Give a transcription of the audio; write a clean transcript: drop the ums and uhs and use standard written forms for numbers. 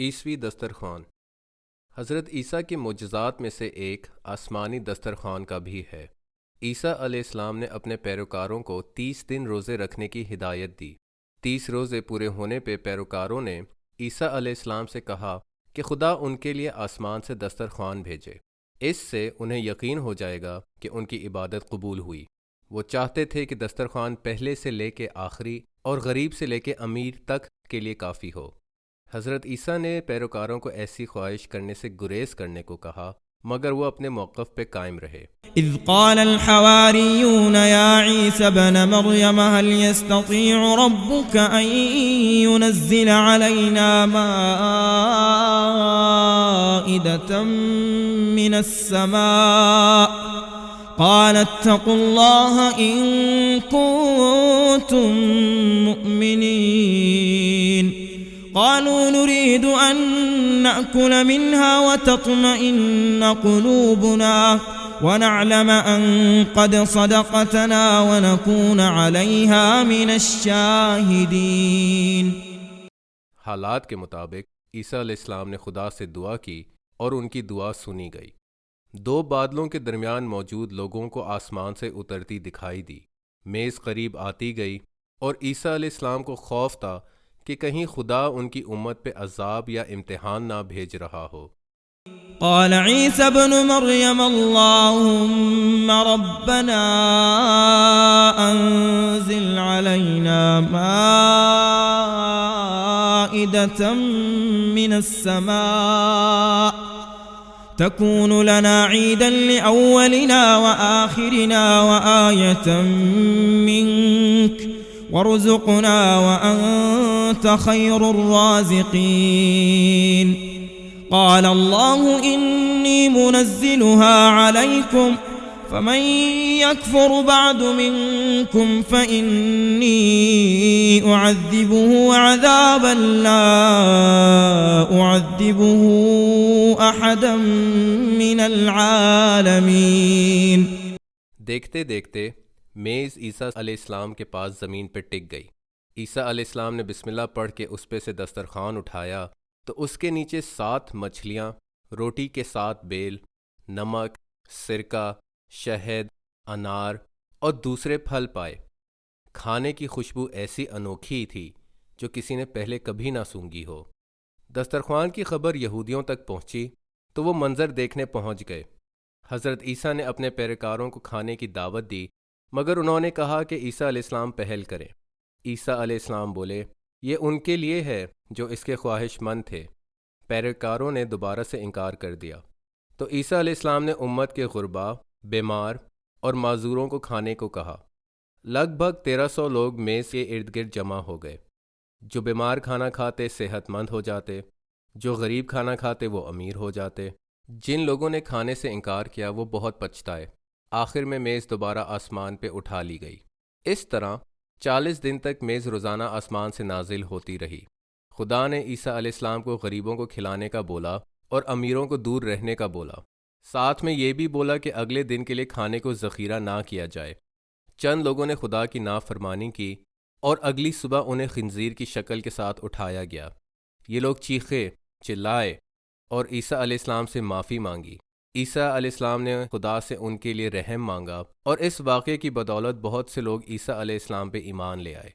عیسوی دسترخوان۔ حضرت عیسیٰ کے معجزات میں سے ایک آسمانی دسترخوان کا بھی ہے۔ عیسیٰ علیہ السلام نے اپنے پیروکاروں کو 30 دن روزے رکھنے کی ہدایت دی۔ 30 روزے پورے ہونے پہ پیروکاروں نے عیسیٰ علیہ السلام سے کہا کہ خدا ان کے لیے آسمان سے دسترخوان بھیجے، اس سے انہیں یقین ہو جائے گا کہ ان کی عبادت قبول ہوئی۔ وہ چاہتے تھے کہ دسترخوان پہلے سے لے کے آخری اور غریب سے لے کے امیر تک کے لیے کافی ہو۔ حضرت عیسیٰ نے پیروکاروں کو ایسی خواہش کرنے سے گریز کرنے کو کہا، مگر وہ اپنے موقف پہ قائم رہے۔ اذ قال الحواريون يا عيسى ابن مريم هل يستطيع ربك أن ينزل علينا مائدة من السماء قال اتقوا الله إن كنتم مؤمنين قالوا نريد أن نأكل منها وتطمئن قلوبنا ونعلم أن قد صدقتنا ونكون عليها من الشاهدين۔ حالات کے مطابق عیسیٰ علیہ السلام نے خدا سے دعا کی اور ان کی دعا سنی گئی۔ 2 بادلوں کے درمیان موجود لوگوں کو آسمان سے اترتی دکھائی دی، میز قریب آتی گئی اور عیسیٰ علیہ السلام کو خوف تھا کہ کہیں خدا ان کی امت پہ عذاب یا امتحان نہ بھیج رہا ہو۔ قال عيسى ابن مريم اللهم ربنا أنزل علينا مائدة من السماء تكون لنا عيدا لأولنا وآخرنا وآية منك وارزقنا وأنت خير الرازقين قال الله إني منزلها عليكم فمن يكفر بعد منكم فإني أعذبه عذابا لا أعذبه أحدا من العالمين۔ دیکھتے دیکھتے میز عیسیٰ علیہ السلام کے پاس زمین پہ ٹک گئی۔ عیسیٰ علیہ السلام نے بسم اللہ پڑھ کے اس پہ سے دسترخوان اٹھایا تو اس کے نیچے 7 مچھلیاں، روٹی کے 7 بیل، نمک، سرکہ، شہد، انار اور دوسرے پھل پائے۔ کھانے کی خوشبو ایسی انوکھی تھی جو کسی نے پہلے کبھی نہ سونگھی ہو۔ دسترخوان کی خبر یہودیوں تک پہنچی تو وہ منظر دیکھنے پہنچ گئے۔ حضرت عیسیٰ نے اپنے پیروکاروں کو کھانے کی دعوت دی، مگر انہوں نے کہا کہ عیسیٰ علیہ السلام پہل کریں۔ عیسیٰ علیہ السلام بولے، یہ ان کے لیے ہے جو اس کے خواہش مند تھے۔ پیروکاروں نے دوبارہ سے انکار کر دیا تو عیسیٰ علیہ السلام نے امت کے غربا، بیمار اور معذوروں کو کھانے کو کہا۔ لگ بھگ 1300 لوگ میز کے ارد گرد جمع ہو گئے۔ جو بیمار کھانا کھاتے صحت مند ہو جاتے، جو غریب کھانا کھاتے وہ امیر ہو جاتے۔ جن لوگوں نے کھانے سے انکار کیا وہ بہت پچھتائے۔ آخر میں میز دوبارہ آسمان پہ اٹھا لی گئی۔ اس طرح 40 دن تک میز روزانہ آسمان سے نازل ہوتی رہی۔ خدا نے عیسیٰ علیہ السلام کو غریبوں کو کھلانے کا بولا اور امیروں کو دور رہنے کا بولا۔ ساتھ میں یہ بھی بولا کہ اگلے دن کے لیے کھانے کو ذخیرہ نہ کیا جائے۔ چند لوگوں نے خدا کی نافرمانی کی اور اگلی صبح انہیں خنزیر کی شکل کے ساتھ اٹھایا گیا۔ یہ لوگ چیخے، چلائے اور عیسیٰ علیہ السلام سے معافی مانگی۔ عیسیٰ علیہ السلام نے خدا سے ان کے لیے رحم مانگا اور اس واقعے کی بدولت بہت سے لوگ عیسیٰ علیہ السلام پہ ایمان لے آئے۔